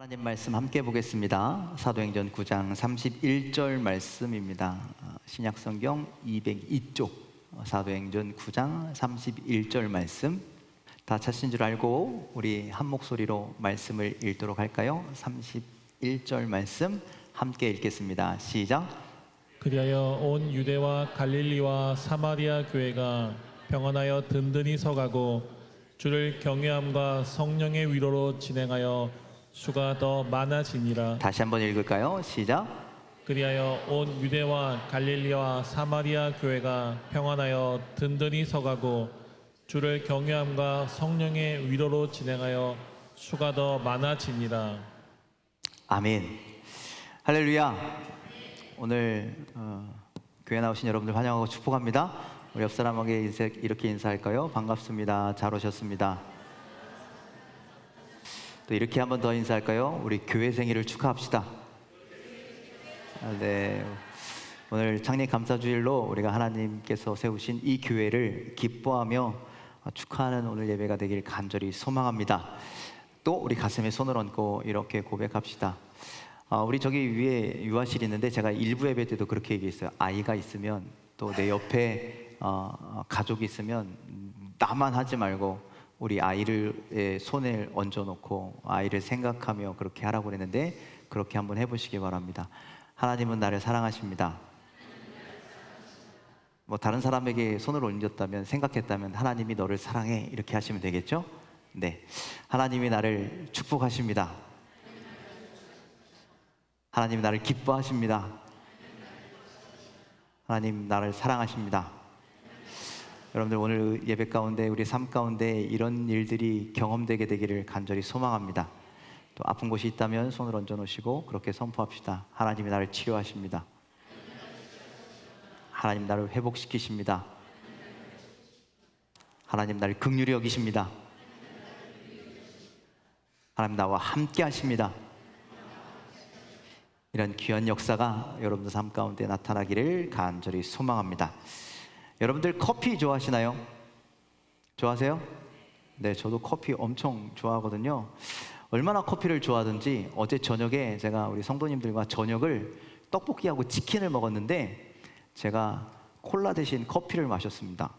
하나님 말씀 함께 보겠습니다. 사도행전 9장 31절 말씀입니다. 신약성경 202쪽 사도행전 9장 31절 말씀 다 찾으신 줄 알고 우리 한 목소리로 말씀을 읽도록 할까요? 31절 말씀 함께 읽겠습니다. 시작. 그리하여 온 유대와 갈릴리와 사마리아 교회가 평안하여 든든히 서가고 주를 경외함과 성령의 위로로 진행하여 수가 더 많아지니라. 다시 한번 읽을까요? 시작. 그리하여 온 유대와 갈릴리와 사마리아 교회가 평안하여 든든히 서가고 주를 경외함과 성령의 위로로 진행하여 수가 더 많아지니라. 아멘. 할렐루야. 오늘 교회 나오신 여러분들 환영하고 축복합니다. 우리 옆 사람에게 이렇게 인사할까요? 반갑습니다. 잘 오셨습니다. 또 이렇게 한 번 더 인사할까요? 우리 교회 생일을 축하합시다. 네, 오늘 창립 감사주일로 우리가 하나님께서 세우신 이 교회를 기뻐하며 축하하는 오늘 예배가 되길 간절히 소망합니다. 또 우리 가슴에 손을 얹고 이렇게 고백합시다. 우리 저기 위에 유아실이 있는데 제가 일부 예배 때도 그렇게 얘기했어요. 아이가 있으면 또 내 옆에 가족이 있으면 나만 하지 말고 우리 아이를 손을 얹어놓고 아이를 생각하며 그렇게 하라고 그랬는데 그렇게 한번 해보시기 바랍니다. 하나님은 나를 사랑하십니다. 뭐 다른 사람에게 손을 얹었다면 생각했다면 하나님이 너를 사랑해 이렇게 하시면 되겠죠? 네, 하나님이 나를 축복하십니다. 하나님이 나를 기뻐하십니다. 하나님 나를 사랑하십니다. 여러분들 오늘 예배 가운데 우리 삶 가운데 이런 일들이 경험되게 되기를 간절히 소망합니다. 또 아픈 곳이 있다면 손을 얹어 놓으시고 그렇게 선포합시다. 하나님이 나를 치료하십니다. 하나님 나를 회복시키십니다. 하나님 나를 긍휼히 여기십니다. 하나님 나와 함께 하십니다. 이런 귀한 역사가 여러분들 삶 가운데 나타나기를 간절히 소망합니다. 여러분들 커피 좋아하시나요? 좋아하세요? 네, 저도 커피 엄청 좋아하거든요. 얼마나 커피를 좋아하든지 어제 저녁에 제가 우리 성도님들과 저녁을 떡볶이하고 치킨을 먹었는데 제가 콜라 대신 커피를 마셨습니다.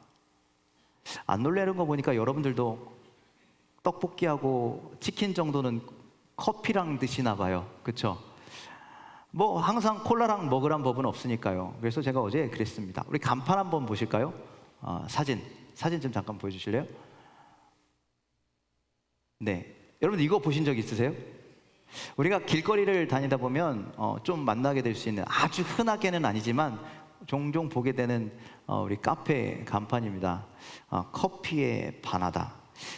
안 놀라는 거 보니까 여러분들도 떡볶이하고 치킨 정도는 커피랑 드시나 봐요. 그렇죠? 뭐 항상 콜라랑 먹으란 법은 없으니까요. 그래서 제가 어제 그랬습니다. 우리 간판 한번 보실까요? 사진 좀 잠깐 보여주실래요? 네, 여러분 이거 보신 적 있으세요? 우리가 길거리를 다니다 보면 좀 만나게 될 수 있는 아주 흔하게는 아니지만 종종 보게 되는 우리 카페 간판입니다. 커피에 반하다.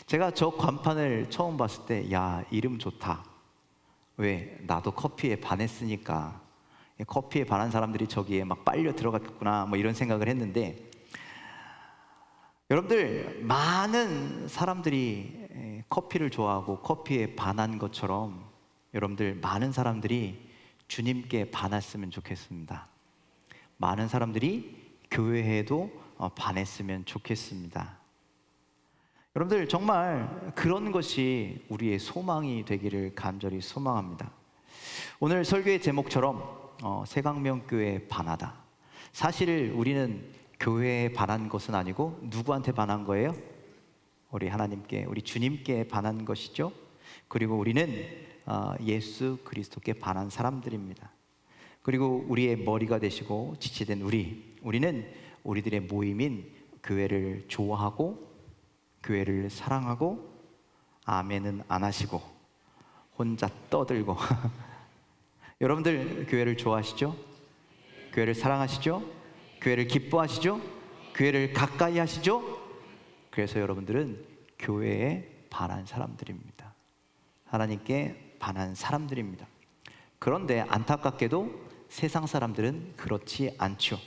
제가 저 간판을 처음 봤을 때 야, 이름 좋다. 왜? 나도 커피에 반했으니까 커피에 반한 사람들이 저기에 막 빨려 들어갔구나 뭐 이런 생각을 했는데 여러분들 많은 사람들이 커피를 좋아하고 커피에 반한 것처럼 여러분들 많은 사람들이 주님께 반했으면 좋겠습니다. 많은 사람들이 교회에도 반했으면 좋겠습니다. 여러분들 정말 그런 것이 우리의 소망이 되기를 간절히 소망합니다. 오늘 설교의 제목처럼 새강명교회에 반하다. 사실 우리는 교회에 반한 것은 아니고 누구한테 반한 거예요? 우리 하나님께, 우리 주님께 반한 것이죠. 그리고 우리는 예수 그리스도께 반한 사람들입니다. 그리고 우리의 머리가 되시고 지체된 우리는 우리들의 모임인 교회를 좋아하고 교회를 사랑하고 아멘은 안 하시고 혼자 떠들고 여러분들 교회를 좋아하시죠? 교회를 사랑하시죠? 교회를 기뻐하시죠? 교회를 가까이 하시죠? 그래서 여러분들은 교회에 반한 사람들입니다. 하나님께 반한 사람들입니다. 그런데 안타깝게도 세상 사람들은 그렇지 않죠.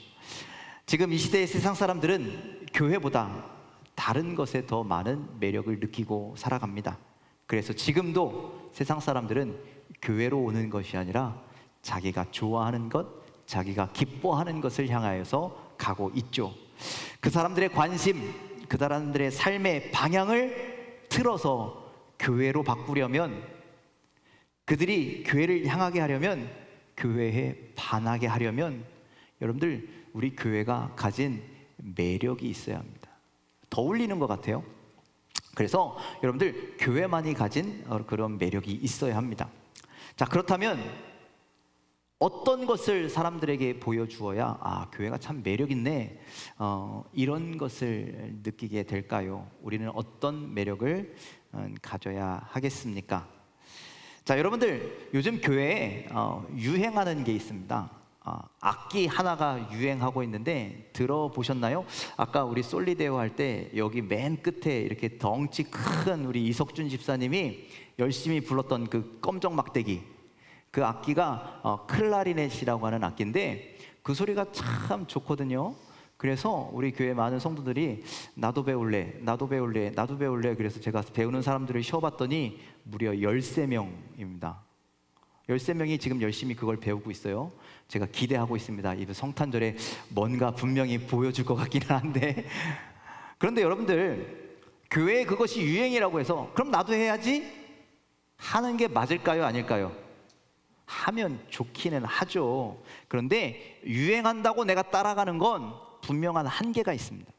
지금 이 시대의 세상 사람들은 교회보다 다른 것에 더 많은 매력을 느끼고 살아갑니다. 그래서 지금도 세상 사람들은 교회로 오는 것이 아니라 자기가 좋아하는 것, 자기가 기뻐하는 것을 향하여서 가고 있죠. 그 사람들의 관심, 그 사람들의 삶의 방향을 틀어서 교회로 바꾸려면 그들이 교회를 향하게 하려면, 교회에 반하게 하려면 여러분들 우리 교회가 가진 매력이 있어야 합니다. 더 울리는 것 같아요. 그래서 여러분들 교회만이 가진 그런 매력이 있어야 합니다. 자, 그렇다면 어떤 것을 사람들에게 보여주어야 교회가 참 매력 있네, 이런 것을 느끼게 될까요? 우리는 어떤 매력을 가져야 하겠습니까? 자, 여러분들 요즘 교회에 유행하는 게 있습니다. 악기 하나가 유행하고 있는데 들어보셨나요? 아까 우리 솔리데오 할 때 여기 맨 끝에 이렇게 덩치 큰 우리 이석준 집사님이 열심히 불렀던 그 검정 막대기, 그 악기가 클라리넷이라고 하는 악기인데 그 소리가 참 좋거든요. 그래서 우리 교회 많은 성도들이 나도 배울래, 나도 배울래, 나도 배울래. 그래서 제가 배우는 사람들을 쉬어봤더니 무려 13명입니다. 13명이 지금 열심히 그걸 배우고 있어요. 제가 기대하고 있습니다. 이 성탄절에 뭔가 분명히 보여줄 것 같기는 한데 그런데 여러분들, 교회에 그것이 유행이라고 해서 그럼 나도 해야지 하는 게 맞을까요? 아닐까요? 하면 좋기는 하죠. 그런데 유행한다고 내가 따라가는 건 분명한 한계가 있습니다.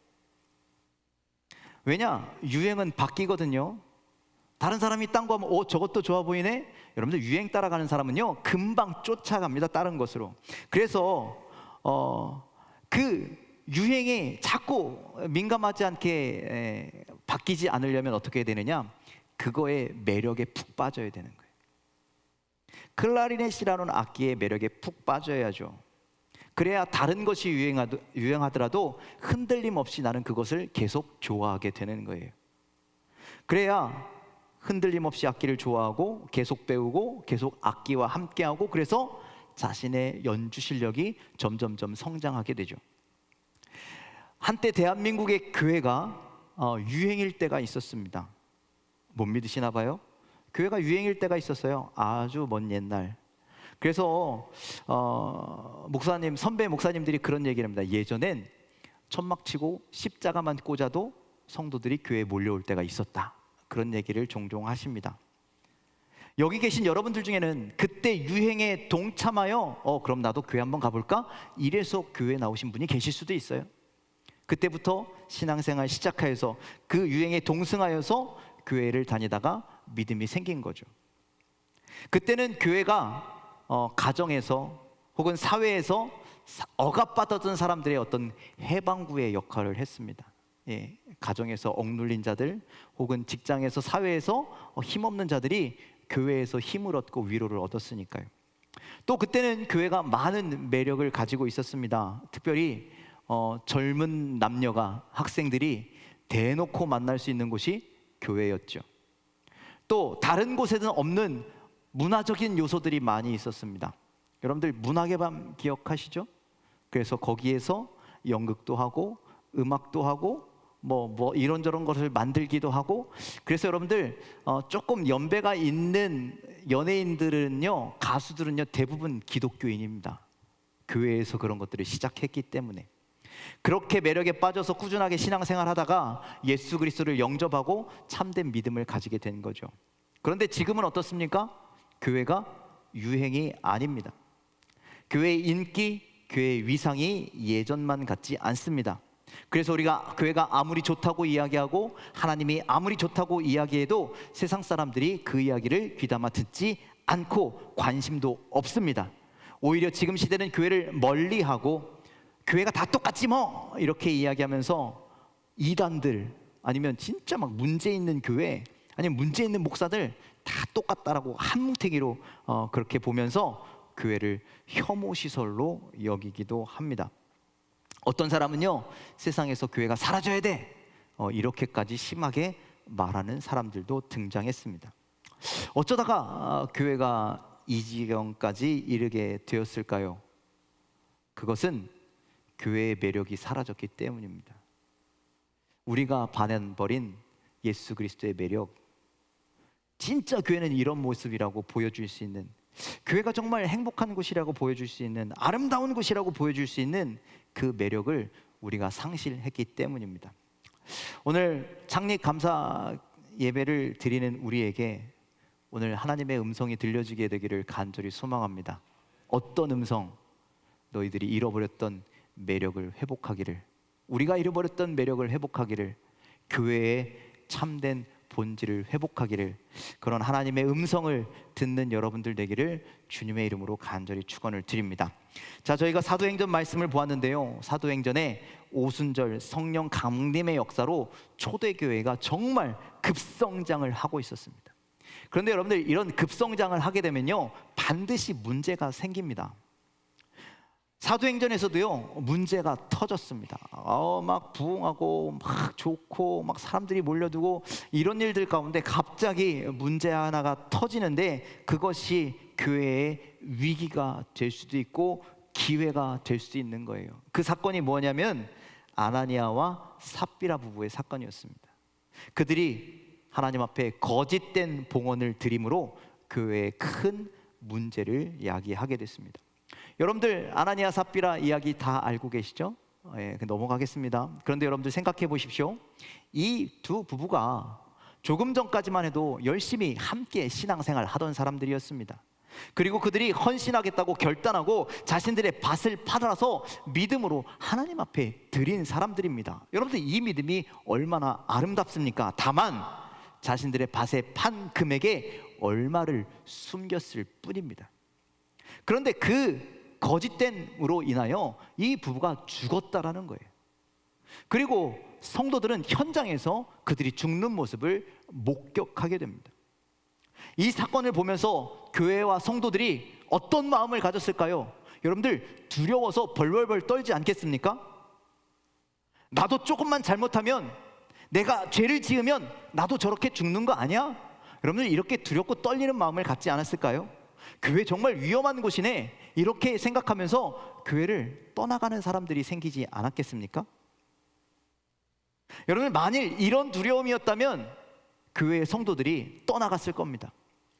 왜냐? 유행은 바뀌거든요. 다른 사람이 딴 거 하면 저것도 좋아 보이네? 여러분들 유행 따라가는 사람은요 금방 쫓아갑니다, 다른 것으로. 그래서 그 유행에 자꾸 민감하지 않게 바뀌지 않으려면 어떻게 해야 되느냐? 그거의 매력에 푹 빠져야 되는 거예요. 클라리넷이라는 악기의 매력에 푹 빠져야죠. 그래야 다른 것이 유행하더라도 흔들림 없이 나는 그것을 계속 좋아하게 되는 거예요. 그래야 흔들림 없이 악기를 좋아하고 계속 배우고 계속 악기와 함께하고, 그래서 자신의 연주 실력이 점점점 성장하게 되죠. 한때 대한민국의 교회가 유행일 때가 있었습니다. 못 믿으시나 봐요? 교회가 유행일 때가 있었어요. 아주 먼 옛날. 그래서 목사님, 선배 목사님들이 그런 얘기를 합니다. 예전엔 천막 치고 십자가만 꽂아도 성도들이 교회에 몰려올 때가 있었다, 그런 얘기를 종종 하십니다. 여기 계신 여러분들 중에는 그때 유행에 동참하여 그럼 나도 교회 한번 가볼까? 이래서 교회에 나오신 분이 계실 수도 있어요. 그때부터 신앙생활 시작하여서 그 유행에 동승하여서 교회를 다니다가 믿음이 생긴 거죠. 그때는 교회가 가정에서 혹은 사회에서 억압받았던 사람들의 어떤 해방구의 역할을 했습니다. 예, 가정에서 억눌린 자들 혹은 직장에서, 사회에서 힘없는 자들이 교회에서 힘을 얻고 위로를 얻었으니까요. 또 그때는 교회가 많은 매력을 가지고 있었습니다. 특별히 젊은 남녀가, 학생들이 대놓고 만날 수 있는 곳이 교회였죠. 또 다른 곳에는 없는 문화적인 요소들이 많이 있었습니다. 여러분들 문학의 밤 기억하시죠? 그래서 거기에서 연극도 하고 음악도 하고 뭐 이런저런 것을 만들기도 하고, 그래서 여러분들 조금 연배가 있는 연예인들은요, 가수들은요 대부분 기독교인입니다. 교회에서 그런 것들을 시작했기 때문에. 그렇게 매력에 빠져서 꾸준하게 신앙생활 하다가 예수 그리스도를 영접하고 참된 믿음을 가지게 된 거죠. 그런데 지금은 어떻습니까? 교회가 유행이 아닙니다. 교회의 인기, 교회의 위상이 예전만 같지 않습니다. 그래서 우리가 교회가 아무리 좋다고 이야기하고 하나님이 아무리 좋다고 이야기해도 세상 사람들이 그 이야기를 귀담아 듣지 않고 관심도 없습니다. 오히려 지금 시대는 교회를 멀리하고 교회가 다 똑같지 뭐 이렇게 이야기하면서 이단들, 아니면 진짜 막 문제 있는 교회, 아니면 문제 있는 목사들 다 똑같다라고 한 뭉탱이로 그렇게 보면서 교회를 혐오 시설로 여기기도 합니다. 어떤 사람은요, 세상에서 교회가 사라져야 돼, 이렇게까지 심하게 말하는 사람들도 등장했습니다. 어쩌다가 교회가 이 지경까지 이르게 되었을까요? 그것은 교회의 매력이 사라졌기 때문입니다. 우리가 반해버린 예수 그리스도의 매력, 진짜 교회는 이런 모습이라고 보여줄 수 있는, 교회가 정말 행복한 곳이라고 보여줄 수 있는, 아름다운 곳이라고 보여줄 수 있는 그 매력을 우리가 상실했기 때문입니다. 오늘 창립 감사 예배를 드리는 우리에게 오늘 하나님의 음성이 들려지게 되기를 간절히 소망합니다. 어떤 음성? 너희들이 잃어버렸던 매력을 회복하기를, 우리가 잃어버렸던 매력을 회복하기를, 교회의 참된 본질을 회복하기를, 그런 하나님의 음성을 듣는 여러분들 되기를 주님의 이름으로 간절히 축원을 드립니다. 자, 저희가 사도행전 말씀을 보았는데요, 사도행전에 오순절 성령 강림의 역사로 초대교회가 정말 급성장을 하고 있었습니다. 그런데 여러분들, 이런 급성장을 하게 되면요, 반드시 문제가 생깁니다. 사도행전에서도요, 문제가 터졌습니다. 막 부흥하고 막 좋고 막 사람들이 몰려들고 이런 일들 가운데 갑자기 문제 하나가 터지는데, 그것이 교회의 위기가 될 수도 있고 기회가 될 수도 있는 거예요. 그 사건이 뭐냐면 아나니아와 삽비라 부부의 사건이었습니다. 그들이 하나님 앞에 거짓된 봉헌을 드림으로 교회에 큰 문제를 야기하게 됐습니다. 여러분들, 아나니아 삽비라 이야기 다 알고 계시죠? 넘어가겠습니다. 그런데 여러분들 생각해 보십시오. 이 두 부부가 조금 전까지만 해도 열심히 함께 신앙생활 하던 사람들이었습니다. 그리고 그들이 헌신하겠다고 결단하고 자신들의 밭을 팔아서 믿음으로 하나님 앞에 드린 사람들입니다. 여러분들, 이 믿음이 얼마나 아름답습니까? 다만 자신들의 밭에 판 금액에 얼마를 숨겼을 뿐입니다. 그런데 그 거짓됨으로 인하여 이 부부가 죽었다라는 거예요. 그리고 성도들은 현장에서 그들이 죽는 모습을 목격하게 됩니다. 이 사건을 보면서 교회와 성도들이 어떤 마음을 가졌을까요? 여러분들, 두려워서 벌벌벌 떨지 않겠습니까? 나도 조금만 잘못하면, 내가 죄를 지으면 나도 저렇게 죽는 거 아니야? 여러분들, 이렇게 두렵고 떨리는 마음을 갖지 않았을까요? 교회 정말 위험한 곳이네, 이렇게 생각하면서 교회를 떠나가는 사람들이 생기지 않았겠습니까? 여러분, 만일 이런 두려움이었다면 교회의 성도들이 떠나갔을 겁니다.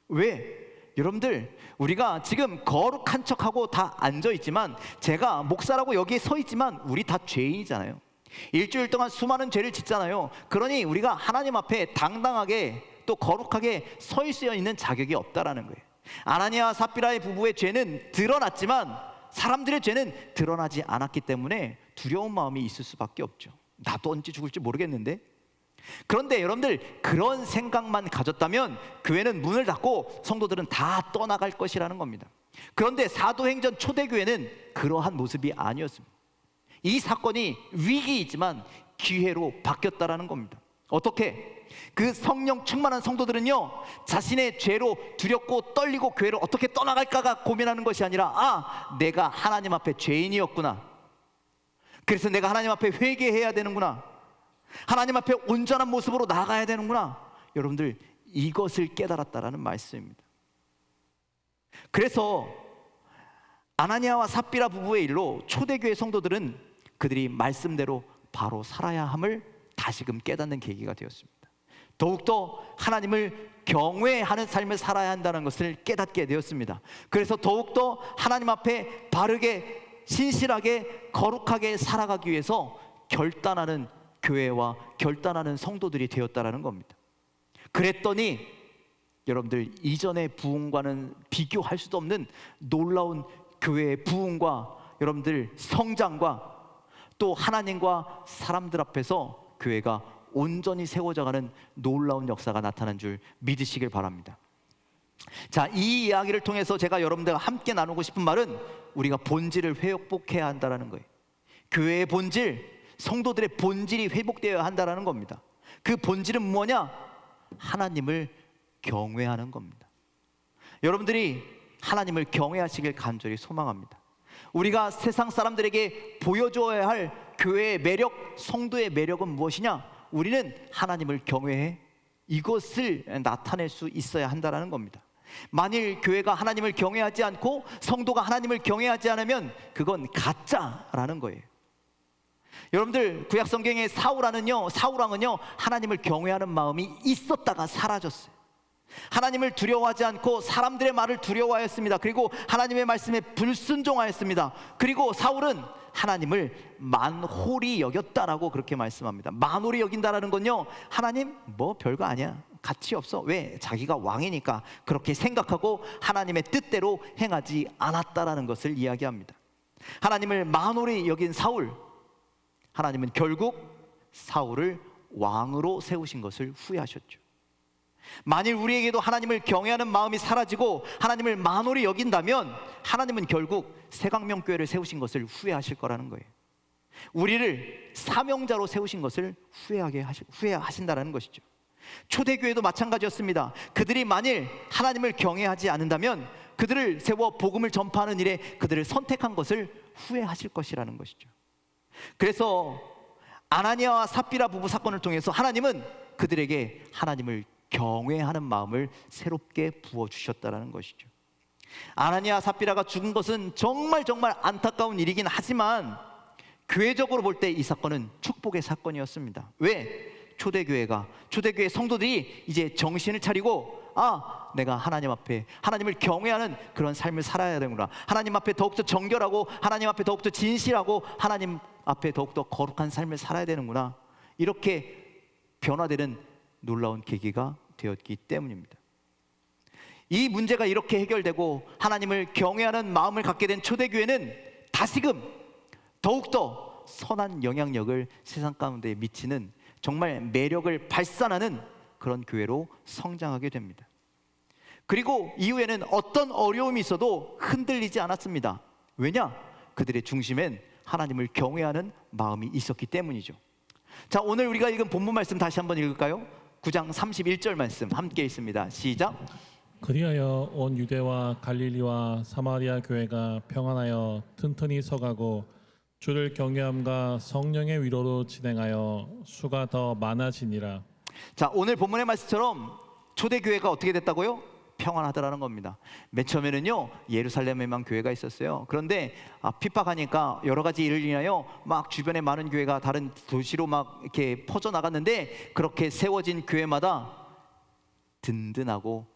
왜? 여러분들, 우리가 지금 거룩한 척하고 다 앉아있지만, 제가 목사라고 여기에 서 있지만 우리 다 죄인이잖아요. 일주일 동안 수많은 죄를 짓잖아요. 그러니 우리가 하나님 앞에 당당하게 또 거룩하게 서 있는 자격이 없다라는 거예요. 아나니아와 삽비라의 부부의 죄는 드러났지만 사람들의 죄는 드러나지 않았기 때문에 두려운 마음이 있을 수밖에 없죠. 나도 언제 죽을지 모르겠는데. 그런데 여러분들, 그런 생각만 가졌다면 교회는 문을 닫고 성도들은 다 떠나갈 것이라는 겁니다. 그런데 사도행전 초대교회는 그러한 모습이 아니었습니다. 이 사건이 위기이지만 기회로 바뀌었다라는 겁니다. 어떻게? 그 성령 충만한 성도들은요, 자신의 죄로 두렵고 떨리고 교회를 어떻게 떠나갈까가 고민하는 것이 아니라, 내가 하나님 앞에 죄인이었구나, 그래서 내가 하나님 앞에 회개해야 되는구나, 하나님 앞에 온전한 모습으로 나아가야 되는구나, 여러분들, 이것을 깨달았다라는 말씀입니다. 그래서 아나니아와 삽비라 부부의 일로 초대교회 성도들은 그들이 말씀대로 바로 살아야 함을 다시금 깨닫는 계기가 되었습니다. 더욱더 하나님을 경외하는 삶을 살아야 한다는 것을 깨닫게 되었습니다. 그래서 더욱더 하나님 앞에 바르게, 신실하게, 거룩하게 살아가기 위해서 결단하는 교회와 결단하는 성도들이 되었다라는 겁니다. 그랬더니 여러분들, 이전의 부흥과는 비교할 수도 없는 놀라운 교회의 부흥과 여러분들 성장과 또 하나님과 사람들 앞에서 교회가 온전히 세워져가는 놀라운 역사가 나타난 줄 믿으시길 바랍니다. 자, 이 이야기를 통해서 제가 여러분들과 함께 나누고 싶은 말은, 우리가 본질을 회복해야 한다는 거예요. 교회의 본질, 성도들의 본질이 회복되어야 한다는 겁니다. 그 본질은 뭐냐? 하나님을 경외하는 겁니다. 여러분들이 하나님을 경외하시길 간절히 소망합니다. 우리가 세상 사람들에게 보여줘야 할 교회의 매력, 성도의 매력은 무엇이냐? 우리는 하나님을 경외해, 이것을 나타낼 수 있어야 한다는 겁니다. 만일 교회가 하나님을 경외하지 않고 성도가 하나님을 경외하지 않으면 그건 가짜라는 거예요. 여러분들, 구약 성경의 사울왕은요, 하나님을 경외하는 마음이 있었다가 사라졌어요. 하나님을 두려워하지 않고 사람들의 말을 두려워하였습니다. 그리고 하나님의 말씀에 불순종하였습니다. 그리고 사울은 하나님을 만홀히 여겼다라고 그렇게 말씀합니다. 만홀히 여긴다라는 건요, 하나님 뭐 별거 아니야, 가치 없어. 왜? 자기가 왕이니까. 그렇게 생각하고 하나님의 뜻대로 행하지 않았다라는 것을 이야기합니다. 하나님을 만홀히 여긴 사울, 하나님은 결국 사울을 왕으로 세우신 것을 후회하셨죠. 만일 우리에게도 하나님을 경외하는 마음이 사라지고 하나님을 만홀히 여긴다면 하나님은 결국 새강명교회를 세우신 것을 후회하실 거라는 거예요. 우리를 사명자로 세우신 것을 후회하신다는 것이죠. 초대교회도 마찬가지였습니다. 그들이 만일 하나님을 경외하지 않는다면 그들을 세워 복음을 전파하는 일에 그들을 선택한 것을 후회하실 것이라는 것이죠. 그래서 아나니아와 삽비라 부부 사건을 통해서 하나님은 그들에게 하나님을 경외하는 마음을 새롭게 부어주셨다는 것이죠. 아나니아 삽비라가 죽은 것은 정말 안타까운 일이긴 하지만 교회적으로 볼 때 이 사건은 축복의 사건이었습니다. 왜? 초대교회 성도들이 이제 정신을 차리고 내가 하나님 앞에 하나님을 경외하는 그런 삶을 살아야 되는구나. 하나님 앞에 더욱더 정결하고 하나님 앞에 더욱더 진실하고 하나님 앞에 더욱더 거룩한 삶을 살아야 되는구나. 이렇게 변화되는 놀라운 계기가 되었기 때문입니다. 이 문제가 이렇게 해결되고 하나님을 경외하는 마음을 갖게 된 초대교회는 다시금 더욱더 선한 영향력을 세상 가운데 미치는 정말 매력을 발산하는 그런 교회로 성장하게 됩니다. 그리고 이후에는 어떤 어려움이 있어도 흔들리지 않았습니다. 왜냐? 그들의 중심엔 하나님을 경외하는 마음이 있었기 때문이죠. 자, 오늘 우리가 읽은 본문 말씀 다시 한번 읽을까요? 9장 31절 말씀 함께 읽습니다. 시작. 그리하여 온 유대와 갈릴리와 사마리아 교회가 평안하여 튼튼히 서가고 주를 경외함과 성령의 위로로 진행하여 수가 더 많아지니라. 자, 오늘 본문의 말씀처럼 초대교회가 어떻게 됐다고요? 평안하더라는 겁니다. 맨 처음에는요 예루살렘에만 교회가 있었어요. 그런데 핍박하니까 여러 가지 일을 인하여 막 주변에 많은 교회가 다른 도시로 막 이렇게 퍼져 나갔는데 그렇게 세워진 교회마다 든든하고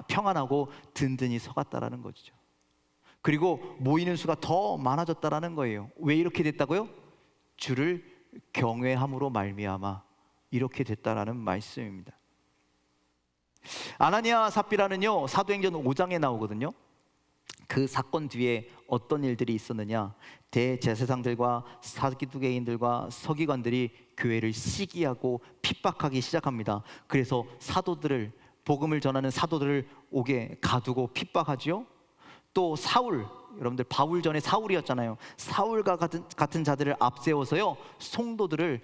평안하고 든든히 서갔다라는 거죠. 그리고 모이는 수가 더 많아졌다라는 거예요. 왜 이렇게 됐다고요? 주를 경외함으로 말미암아 이렇게 됐다라는 말씀입니다. 아나니아 삽비라는요 사도행전 5장에 나오거든요. 그 사건 뒤에 어떤 일들이 있었느냐, 대제사장들과 사두개인들과 서기관들이 교회를 시기하고 핍박하기 시작합니다. 그래서 사도들을, 복음을 전하는 사도들을 옥에 가두고 핍박하죠. 또 사울, 여러분들 바울 전에 사울이었잖아요. 사울과 같은 자들을 앞세워서요 성도들을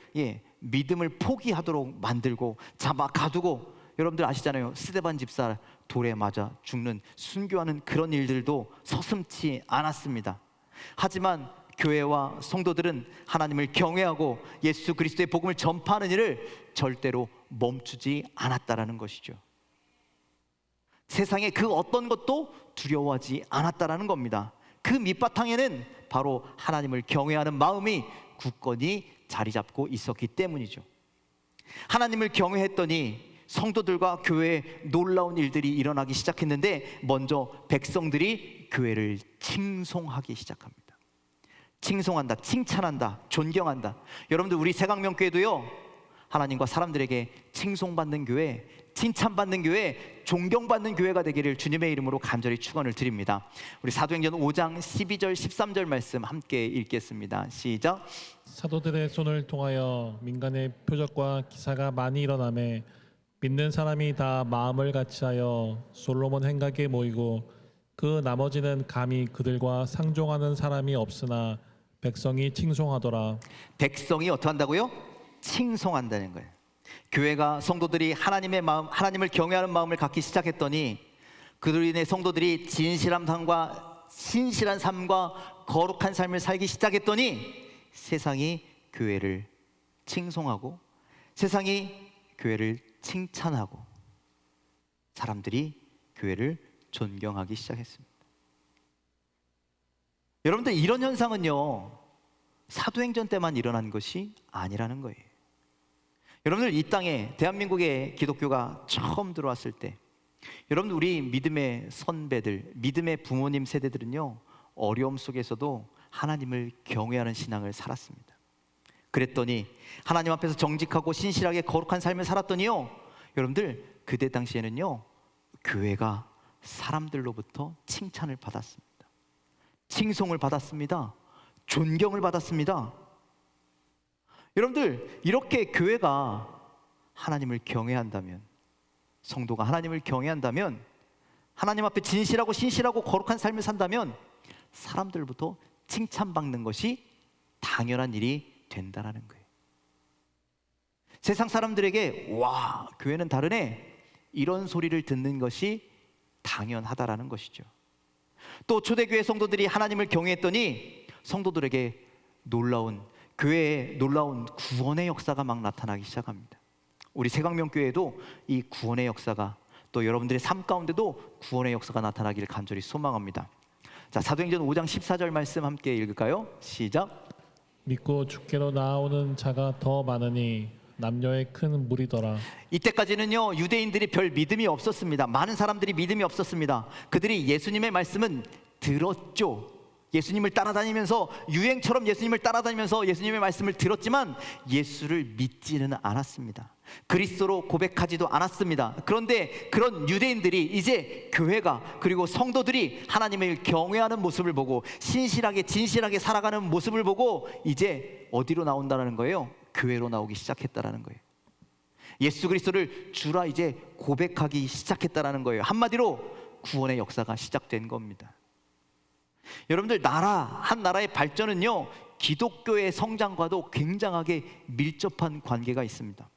믿음을 포기하도록 만들고 잡아 가두고, 여러분들 아시잖아요. 스데반 집사 돌에 맞아 죽는, 순교하는 그런 일들도 서슴지 않았습니다. 하지만 교회와 성도들은 하나님을 경외하고 예수 그리스도의 복음을 전파하는 일을 절대로 멈추지 않았다라는 것이죠. 세상의 그 어떤 것도 두려워하지 않았다라는 겁니다. 그 밑바탕에는 바로 하나님을 경외하는 마음이 굳건히 자리 잡고 있었기 때문이죠. 하나님을 경외했더니 성도들과 교회에 놀라운 일들이 일어나기 시작했는데 먼저 백성들이 교회를 칭송하기 시작합니다. 칭송한다, 칭찬한다, 존경한다. 여러분들 우리 새강명교회도요 하나님과 사람들에게 칭송받는 교회, 칭찬받는 교회, 존경받는 교회가 되기를 주님의 이름으로 간절히 축원을 드립니다. 우리 사도행전 5장 12절 13절 말씀 함께 읽겠습니다. 시작. 사도들의 손을 통하여 민간의 표적과 기사가 많이 일어나매 믿는 사람이 다 마음을 같이하여 솔로몬 행각에 모이고 그 나머지는 감히 그들과 상종하는 사람이 없으나 백성이 칭송하더라. 백성이 어떻게 한다고요? 칭송한다는 거예요. 교회가, 성도들이 하나님의 마음, 하나님을 경외하는 마음을 갖기 시작했더니 그들로 인해 성도들이 진실한 삶과 거룩한 삶을 살기 시작했더니 세상이 교회를 칭송하고 세상이 교회를 칭찬하고 사람들이 교회를 존경하기 시작했습니다. 여러분들 이런 현상은요 사도행전 때만 일어난 것이 아니라는 거예요. 여러분들 이 땅에 대한민국에 기독교가 처음 들어왔을 때 여러분들 우리 믿음의 선배들, 믿음의 부모님 세대들은요 어려움 속에서도 하나님을 경외하는 신앙을 살았습니다. 그랬더니 하나님 앞에서 정직하고 신실하게 거룩한 삶을 살았더니요 여러분들 그때 당시에는요, 교회가 사람들로부터 칭찬을 받았습니다. 칭송을 받았습니다. 존경을 받았습니다. 여러분들, 이렇게 교회가 하나님을 경외한다면, 성도가 하나님을 경외한다면, 하나님 앞에 진실하고 신실하고 거룩한 삶을 산다면 사람들부터 칭찬받는 것이 당연한 일이 된다라는 거예요. 세상 사람들에게 와, 교회는 다르네, 이런 소리를 듣는 것이 당연하다라는 것이죠. 또 초대교회 성도들이 하나님을 경외했더니 성도들에게 교회에 놀라운 구원의 역사가 막 나타나기 시작합니다. 우리 새강명교회도 이 구원의 역사가, 또 여러분들의 삶 가운데도 구원의 역사가 나타나기를 간절히 소망합니다. 자, 사도행전 5장 14절 말씀 함께 읽을까요? 시작. 믿고 주께로 나아오는 자가 더 많으니 남녀의 큰 무리더라. 이때까지는요, 유대인들이 별 믿음이 없었습니다. 많은 사람들이 믿음이 없었습니다. 그들이 예수님의 말씀은 들었죠. 예수님을 따라다니면서, 유행처럼 예수님을 따라다니면서 예수님의 말씀을 들었지만 예수를 믿지는 않았습니다. 그리스도로 고백하지도 않았습니다. 그런데 그런 유대인들이 이제 교회가, 그리고 성도들이 하나님을 경외하는 모습을 보고 신실하게 진실하게 살아가는 모습을 보고 이제 어디로 나온다는 거예요? 교회로 나오기 시작했다라는 거예요. 예수 그리스도를 주라 이제 고백하기 시작했다라는 거예요. 한마디로 구원의 역사가 시작된 겁니다. 여러분들, 한 나라의 발전은요, 기독교의 성장과도 굉장하게 밀접한 관계가 있습니다.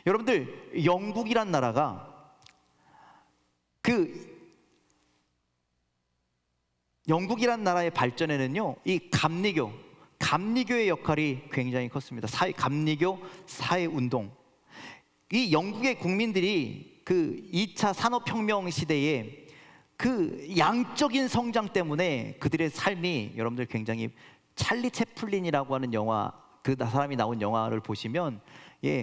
여러분들, 영국이란 나라가 영국이란 나라의 발전에는요, 이 감리교의 역할이 굉장히 컸습니다. 감리교 사회운동. 이 영국의 국민들이 그 2차 산업혁명 시대에 그 양적인 성장 때문에 그들의 삶이, 여러분들 굉장히 찰리 채플린이라고 하는 영화, 그 사람이 나온 영화를 보시면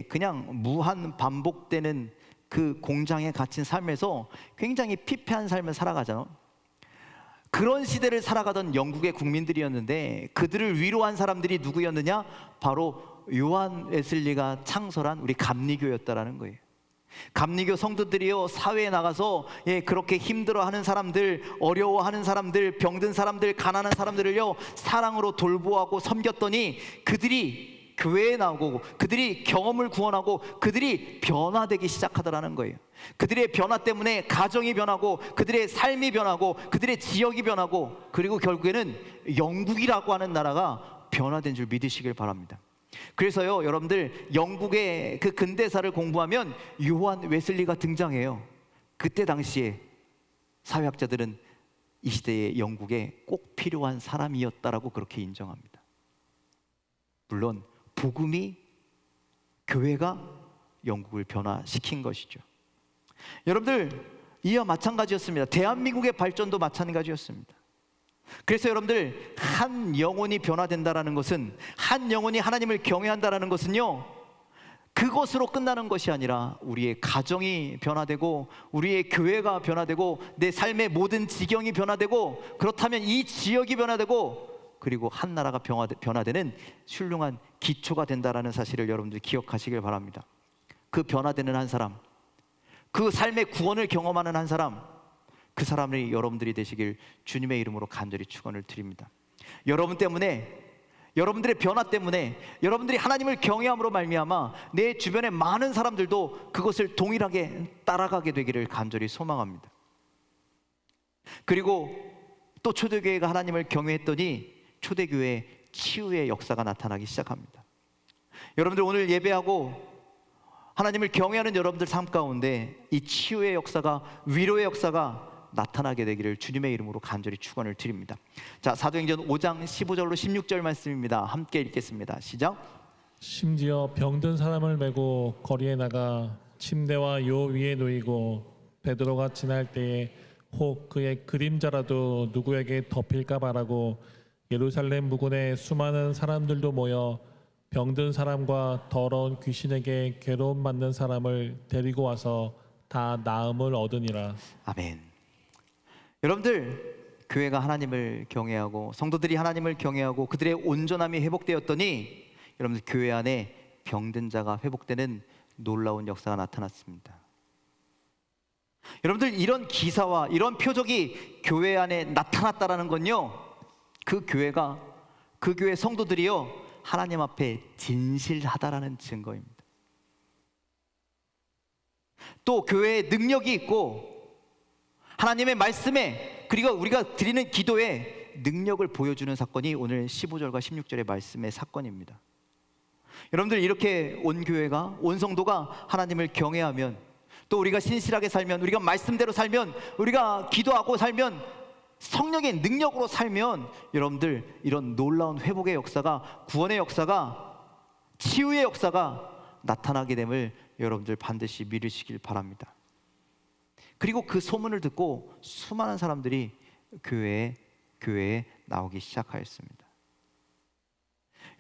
그냥 무한 반복되는 그 공장에 갇힌 삶에서 굉장히 피폐한 삶을 살아가잖아요. 그런 시대를 살아가던 영국의 국민들이었는데 그들을 위로한 사람들이 누구였느냐? 바로 요한 웨슬리가 창설한 우리 감리교였다라는 거예요. 감리교 성도들이요, 사회에 나가서 그렇게 힘들어하는 사람들, 어려워하는 사람들, 병든 사람들, 가난한 사람들을요 사랑으로 돌보고 섬겼더니 그들이 교회에 나오고 그들이 경험을 구원하고 그들이 변화되기 시작하더라는 거예요. 그들의 변화 때문에 가정이 변하고 그들의 삶이 변하고 그들의 지역이 변하고, 그리고 결국에는 영국이라고 하는 나라가 변화된 줄 믿으시길 바랍니다. 그래서요, 여러분들, 영국의 그 근대사를 공부하면 요한 웨슬리가 등장해요. 그때 당시에 사회학자들은 이 시대의 영국에 꼭 필요한 사람이었다라고 그렇게 인정합니다. 물론 복음이, 교회가 영국을 변화시킨 것이죠. 여러분들, 이와 마찬가지였습니다. 대한민국의 발전도 마찬가지였습니다. 그래서 여러분들, 한 영혼이 변화된다라는 것은, 한 영혼이 하나님을 경외한다라는 것은요, 그것으로 끝나는 것이 아니라 우리의 가정이 변화되고 우리의 교회가 변화되고 내 삶의 모든 지경이 변화되고, 그렇다면 이 지역이 변화되고, 그리고 한 나라가 변화되는 훌륭한 기초가 된다라는 사실을 여러분들 기억하시길 바랍니다. 그 변화되는 한 사람, 그 삶의 구원을 경험하는 한 사람, 그 사람이 여러분들이 되시길 주님의 이름으로 간절히 축원을 드립니다. 여러분 때문에, 여러분들의 변화 때문에, 여러분들이 하나님을 경외함으로 말미암아 내 주변의 많은 사람들도 그것을 동일하게 따라가게 되기를 간절히 소망합니다. 그리고 또 초대교회가 하나님을 경외했더니 초대교회의 치유의 역사가 나타나기 시작합니다. 여러분들, 오늘 예배하고 하나님을 경외하는 여러분들 삶 가운데 이 치유의 역사가, 위로의 역사가 나타나게 되기를 주님의 이름으로 간절히 축원을 드립니다. 자, 사도행전 5장 15절로 16절 말씀입니다. 함께 읽겠습니다. 시작. 심지어 병든 사람을 메고 거리에 나가 침대와 요 위에 놓이고 베드로가 지날 때에 혹 그의 그림자라도 누구에게 덮일까 바라고 예루살렘 무군의 수많은 사람들도 모여 병든 사람과 더러운 귀신에게 괴로움 받는 사람을 데리고 와서 다 나음을 얻으니라. 아멘. 여러분들, 교회가 하나님을 경외하고 성도들이 하나님을 경외하고 그들의 온전함이 회복되었더니 여러분들, 교회 안에 병든 자가 회복되는 놀라운 역사가 나타났습니다. 여러분들, 이런 기사와 이런 표적이 교회 안에 나타났다라는 건요, 그 교회가, 그 교회 성도들이요, 하나님 앞에 진실하다라는 증거입니다. 또 교회에 능력이 있고 하나님의 말씀에, 그리고 우리가 드리는 기도에 능력을 보여주는 사건이 오늘 15절과 16절의 말씀의 사건입니다. 여러분들, 이렇게 온 교회가, 온 성도가 하나님을 경외하면, 또 우리가 신실하게 살면, 우리가 말씀대로 살면, 우리가 기도하고 살면, 성령의 능력으로 살면, 여러분들, 이런 놀라운 회복의 역사가, 구원의 역사가, 치유의 역사가 나타나게 됨을 여러분들 반드시 믿으시길 바랍니다. 그리고 그 소문을 듣고 수많은 사람들이 교회에 나오기 시작하였습니다.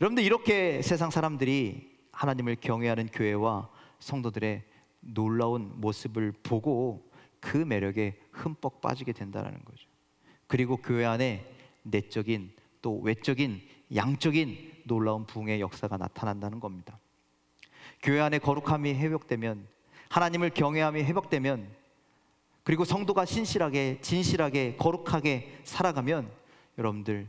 여러분들, 이렇게 세상 사람들이 하나님을 경외하는 교회와 성도들의 놀라운 모습을 보고 그 매력에 흠뻑 빠지게 된다는 거죠. 그리고 교회 안에 내적인 또 외적인 양적인 놀라운 부흥의 역사가 나타난다는 겁니다. 교회 안에 거룩함이 회복되면, 하나님을 경외함이 회복되면, 그리고 성도가 신실하게, 진실하게, 거룩하게 살아가면 여러분들의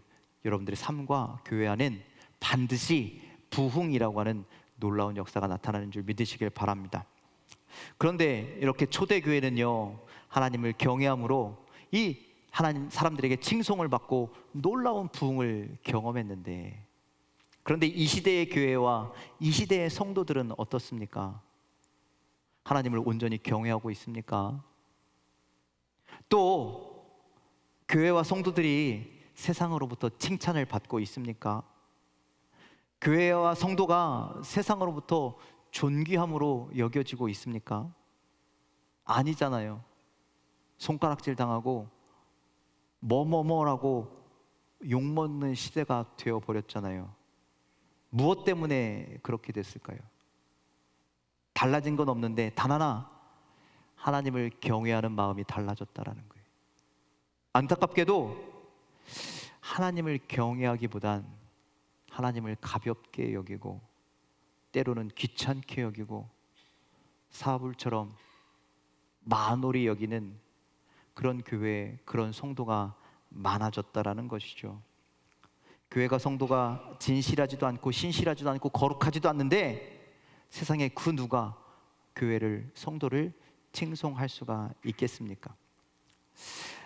삶과 교회 안엔 반드시 부흥이라고 하는 놀라운 역사가 나타나는 줄 믿으시길 바랍니다. 그런데 이렇게 초대교회는요, 하나님을 경외함으로 이 하나님 사람들에게 칭송을 받고 놀라운 부흥을 경험했는데, 그런데 이 시대의 교회와 이 시대의 성도들은 어떻습니까? 하나님을 온전히 경외하고 있습니까? 또 교회와 성도들이 세상으로부터 칭찬을 받고 있습니까? 교회와 성도가 세상으로부터 존귀함으로 여겨지고 있습니까? 아니잖아요. 손가락질 당하고 뭐라고 욕먹는 시대가 되어버렸잖아요. 무엇 때문에 그렇게 됐을까요? 달라진 건 없는데 단 하나, 하나님을 경외하는 마음이 달라졌다라는 거예요. 안타깝게도 하나님을 경외하기보단 하나님을 가볍게 여기고, 때로는 귀찮게 여기고, 사불처럼 만홀히 여기는 그런 교회, 그런 성도가 많아졌다라는 것이죠. 교회가, 성도가 진실하지도 않고 신실하지도 않고 거룩하지도 않는데 세상에 그 누가 교회를, 성도를 칭송할 수가 있겠습니까?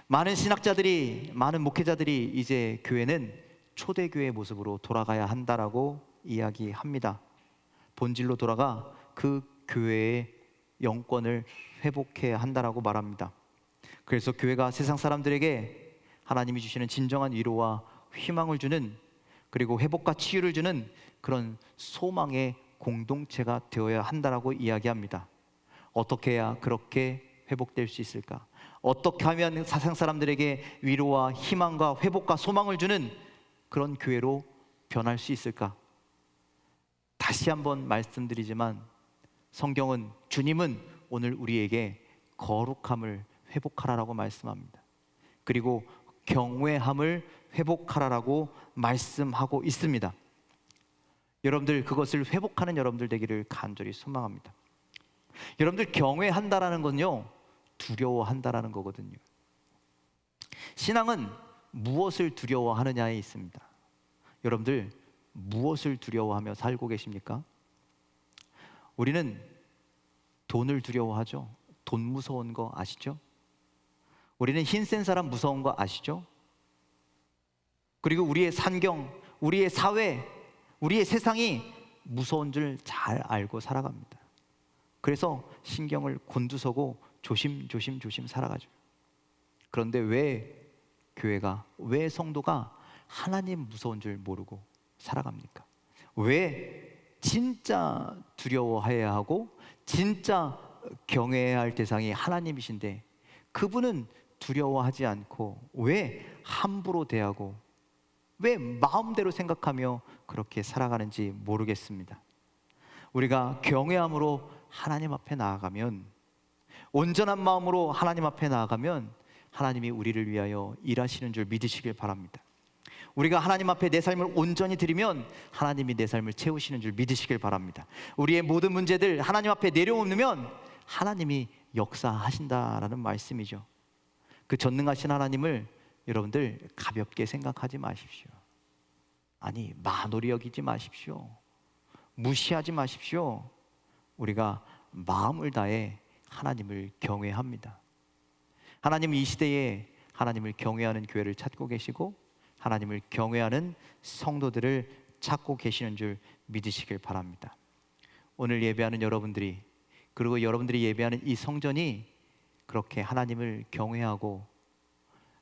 많은 신학자들이, 많은 목회자들이 이제 교회는 초대교회의 모습으로 돌아가야 한다라고 이야기합니다. 본질로 돌아가 그 교회의 영권을 회복해야 한다라고 말합니다. 그래서 교회가 세상 사람들에게 하나님이 주시는 진정한 위로와 희망을 주는, 그리고 회복과 치유를 주는 그런 소망의 공동체가 되어야 한다라고 이야기합니다. 어떻게 해야 그렇게 회복될 수 있을까? 어떻게 하면 세상 사람들에게 위로와 희망과 회복과 소망을 주는 그런 교회로 변할 수 있을까? 다시 한번 말씀드리지만 성경은, 주님은 오늘 우리에게 거룩함을 회복하라라고 말씀합니다. 그리고 경외함을 회복하라라고 말씀하고 있습니다. 여러분들, 그것을 회복하는 여러분들 되기를 간절히 소망합니다. 여러분들, 경외한다라는 건요, 두려워한다라는 거거든요. 신앙은 무엇을 두려워하느냐에 있습니다. 여러분들, 무엇을 두려워하며 살고 계십니까? 우리는 돈을 두려워하죠. 돈 무서운 거 아시죠? 우리는 힘센 사람 무서운 거 아시죠? 그리고 우리의 산경, 우리의 사회, 우리의 세상이 무서운 줄 잘 알고 살아갑니다. 그래서 신경을 곤두서고 조심 살아가죠. 그런데 왜 교회가, 왜 성도가 하나님 무서운 줄 모르고 살아갑니까? 왜 진짜 두려워해야 하고 진짜 경외해야 할 대상이 하나님이신데 그분은 두려워하지 않고 왜 함부로 대하고 왜 마음대로 생각하며 그렇게 살아가는지 모르겠습니다. 우리가 경외함으로 하나님 앞에 나아가면, 온전한 마음으로 하나님 앞에 나아가면 하나님이 우리를 위하여 일하시는 줄 믿으시길 바랍니다. 우리가 하나님 앞에 내 삶을 온전히 드리면 하나님이 내 삶을 채우시는 줄 믿으시길 바랍니다. 우리의 모든 문제들 하나님 앞에 내려놓으면 하나님이 역사하신다라는 말씀이죠. 그 전능하신 하나님을 여러분들 가볍게 생각하지 마십시오. 아니, 만홀히 여기지 마십시오. 무시하지 마십시오. 우리가 마음을 다해 하나님을 경외합니다. 하나님은 이 시대에 하나님을 경외하는 교회를 찾고 계시고 하나님을 경외하는 성도들을 찾고 계시는 줄 믿으시길 바랍니다. 오늘 예배하는 여러분들이, 그리고 여러분들이 예배하는 이 성전이 그렇게 하나님을 경외하고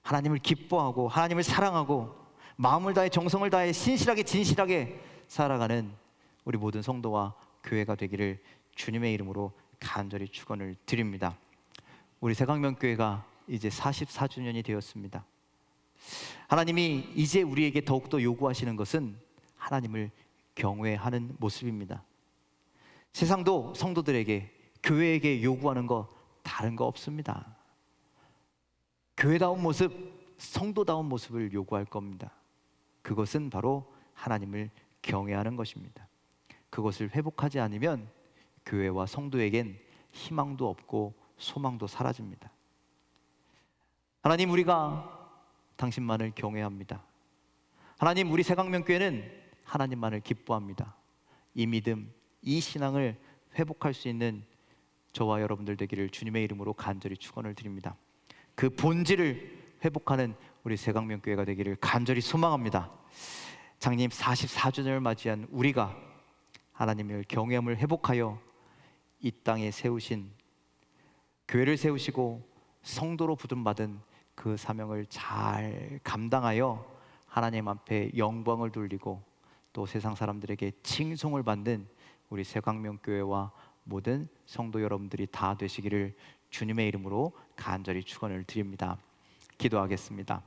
하나님을 기뻐하고 하나님을 사랑하고 마음을 다해 정성을 다해 신실하게 진실하게 살아가는 우리 모든 성도와 교회가 되기를 주님의 이름으로 간절히 축원을 드립니다. 우리 새강명교회가 이제 44주년이 되었습니다. 하나님이 이제 우리에게 더욱더 요구하시는 것은 하나님을 경외하는 모습입니다. 세상도 성도들에게, 교회에게 요구하는 거 다른 거 없습니다. 교회다운 모습, 성도다운 모습을 요구할 겁니다. 그것은 바로 하나님을 경외하는 것입니다. 그것을 회복하지 않으면 교회와 성도에겐 희망도 없고 소망도 사라집니다. 하나님, 우리가 당신만을 경외합니다. 하나님, 우리 새강명교회는 하나님만을 기뻐합니다. 이 믿음, 이 신앙을 회복할 수 있는 저와 여러분들 되기를 주님의 이름으로 간절히 축원을 드립니다. 그 본질을 회복하는 우리 새강명교회가 되기를 간절히 소망합니다. 장님 44주년을 맞이한 우리가 하나님을 경외함을 회복하여 이 땅에 세우신, 교회를 세우시고 성도로 부름받은 그 사명을 잘 감당하여 하나님 앞에 영광을 돌리고 또 세상 사람들에게 칭송을 받는 우리 새광명교회와 모든 성도 여러분들이 다 되시기를 주님의 이름으로 간절히 축원을 드립니다. 기도하겠습니다.